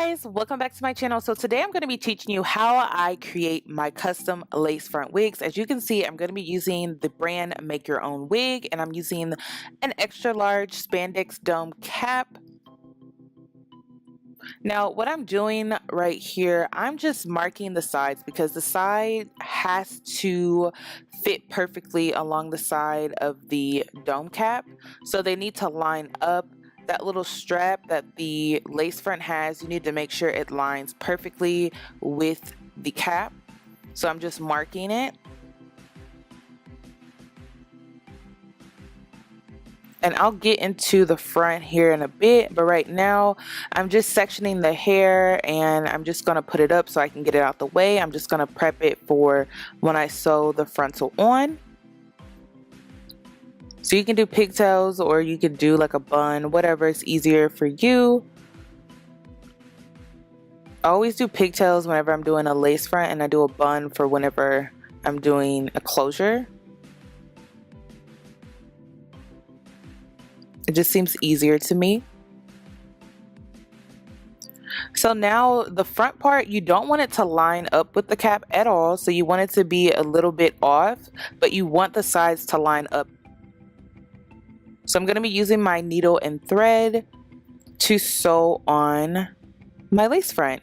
guys, welcome back to my channel. So today I'm going to be teaching you how I create my custom lace front wigs. As you can see, I'm going to be using the brand Make Your Own Wig, and I'm using an extra large spandex dome cap. Now what I'm doing right here, I'm just marking the sides because the side has to fit perfectly along the side of the dome cap, so they need to line up. That little strap that the lace front has, you need to make sure it lines perfectly with the cap. So I'm just marking it. And I'll get into the front here in a bit, but right now I'm just sectioning the hair and I'm just going to put it up so I can get it out the way. I'm just going to prep it for when I sew the frontal on. So you can do pigtails or you could do like a bun, whatever is easier for you. I always do pigtails whenever I'm doing a lace front, and I do a bun for whenever I'm doing a closure. It just seems easier to me. So now the front part, you don't want it to line up with the cap at all. So you want it to be a little bit off, but you want the sides to line up. So I'm going to be using my needle and thread to sew on my lace front.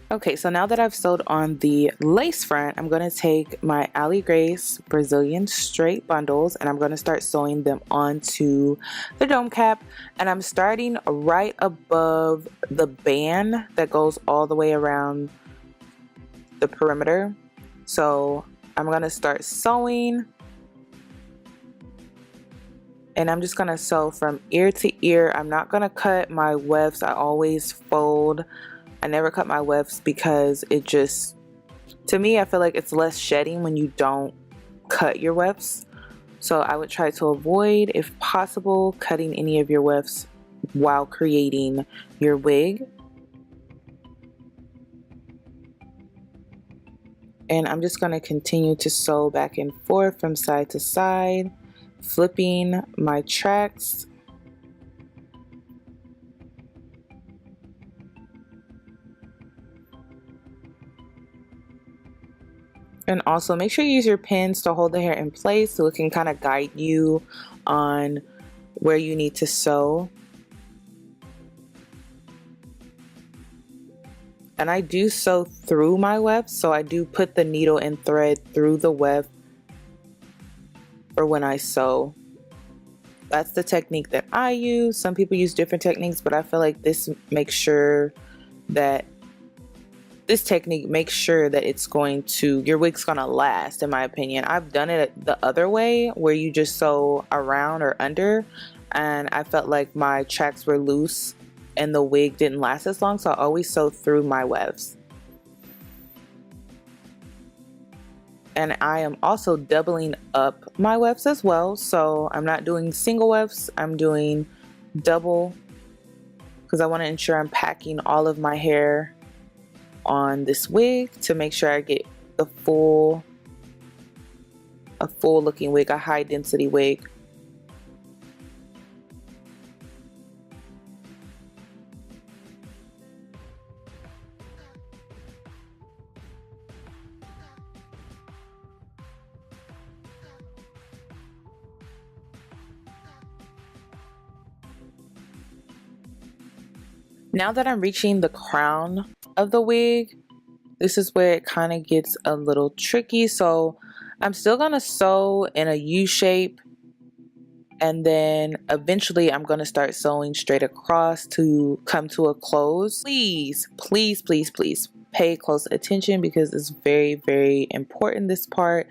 Okay, so now that I've sewed on the lace front, I'm going to take my Ali Grace Brazilian straight bundles and I'm going to start sewing them onto the dome cap. And I'm starting right above the band that goes all the way around the perimeter. So I'm going to start sewing. And I'm just going to sew from ear to ear. I'm not going to cut my wefts. I always fold. I never cut my wefts because it just, to me, I feel like it's less shedding when you don't cut your wefts. So I would try to avoid, if possible, cutting any of your wefts while creating your wig. And I'm just going to continue to sew back and forth from side to side, flipping my tracks. And also make sure you use your pins to hold the hair in place so it can kind of guide you on where you need to sew. And I do sew through my weft, so I do put the needle and thread through the weft for when I sew. That's the technique that I use. Some people use different techniques, but I feel like this makes sure that this technique makes sure that it's going to, your wig's gonna last, in my opinion. I've done it the other way where you just sew around or under, and I felt like my tracks were loose and the wig didn't last as long, so I always sew through my wefts. And I am also doubling up my wefts as well, so I'm not doing single wefts, I'm doing double, because I want to ensure I'm packing all of my hair on this wig to make sure I get the a full looking wig, a high density wig. Now that I'm reaching the crown of the wig, this is where it kind of gets a little tricky. So I'm still gonna sew in a U shape, and then eventually I'm gonna start sewing straight across to come to a close. Please, please, please, please pay close attention because it's very, very important, this part.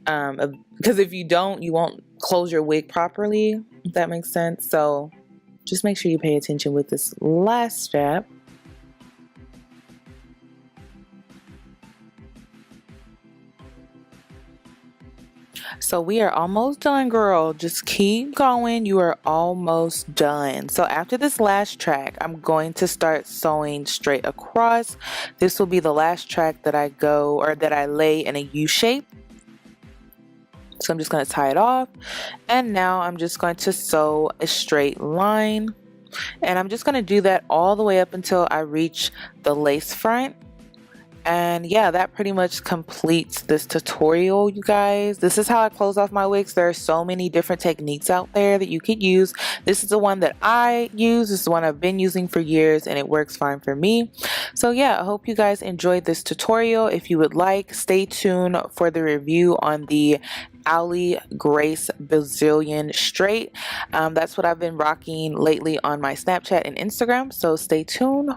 Because if you don't, you won't close your wig properly, if that makes sense. So just make sure you pay attention with this last step. So we are almost done, girl. Just keep going. You are almost done. So after this last track, I'm going to start sewing straight across. This will be the last track that I go, or that I lay in a U shape. So I'm just going to tie it off, and now I'm just going to sew a straight line, and I'm just going to do that all the way up until I reach the lace front. And yeah, that pretty much completes this tutorial, you guys. This is how I close off my wigs. There are so many different techniques out there that you could use. This is the one that I use. This is the one I've been using for years, and it works fine for me. So yeah, I hope you guys enjoyed this tutorial. If you would like, stay tuned for the review on the Ali Grace Brazilian Straight. That's what I've been rocking lately on my Snapchat and Instagram, so stay tuned.